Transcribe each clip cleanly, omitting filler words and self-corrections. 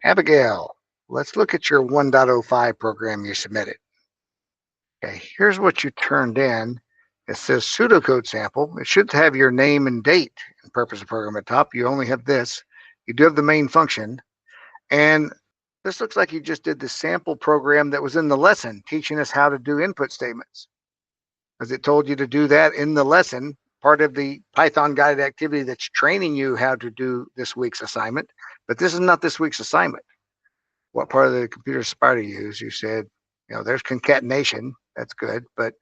Abigail, let's look at your 1.05 program you submitted. Okay, here's what you turned in. It says pseudocode sample. It should have your name and date and purpose of program at the top. You only have this. You do have the main function. And this looks like you just did the sample program that was in the lesson teaching us how to do input statements. As it told you to do that in the lesson, part of the Python guided activity that's training you how to do this week's assignment. But this is not this week's assignment. What part of the computer spider you use? You said, there's concatenation. That's good. But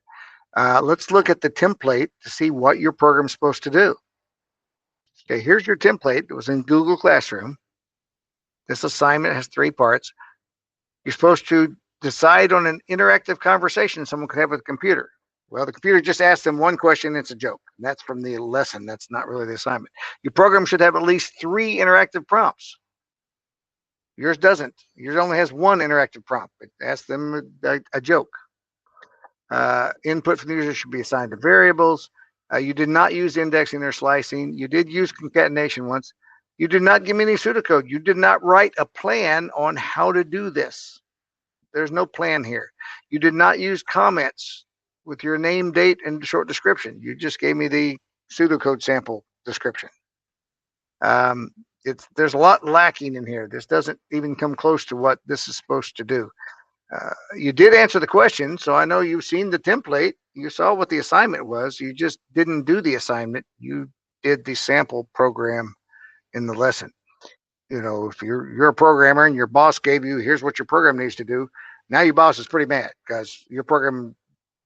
let's look at the template to see what your program's supposed to do. Okay, here's your template. It was in Google Classroom. This assignment has 3 parts. You're supposed to decide on an interactive conversation someone could have with a computer. Well, the computer just asked them one question. It's a joke. And that's from the lesson. That's not really the assignment. Your program should have at least 3 interactive prompts. Yours doesn't. Yours only has 1 interactive prompt. It asks them a joke. Input from the user should be assigned to variables. You did not use indexing or slicing. You did use concatenation once. You did not give me any pseudocode. You did not write a plan on how to do this. There's no plan here. You did not use comments with your name, date, and short description. You just gave me the pseudocode sample description. There's a lot lacking in here. This doesn't even come close to what this is supposed to do. You did answer the question, so I know you've seen the template. You saw what the assignment was. You just didn't do the assignment. You did the sample program in the lesson. If you're a programmer and your boss gave you, here's what your program needs to do. Now your boss is pretty mad because your program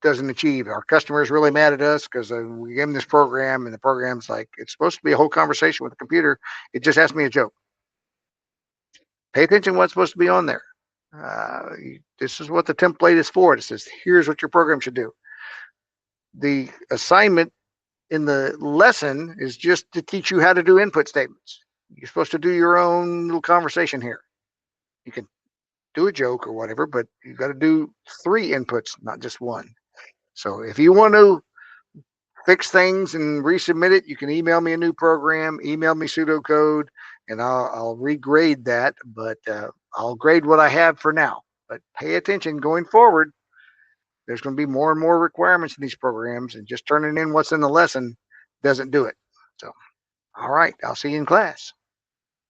doesn't achieve. Our customer is really mad at us because we gave them this program and the program's like, it's supposed to be a whole conversation with the computer. It just asked me a joke. Pay attention to what's supposed to be on there. This is what the template is for. It says, here's what your program should do. The assignment in the lesson is just to teach you how to do input statements. You're supposed to do your own little conversation here. You can do a joke or whatever, but you've got to do 3 inputs, not just 1. So if you want to fix things and resubmit it, you can email me a new program, email me pseudocode, and I'll regrade that. But I'll grade what I have for now. But pay attention going forward. There's going to be more and more requirements in these programs, and just turning in what's in the lesson doesn't do it. So, all right, I'll see you in class.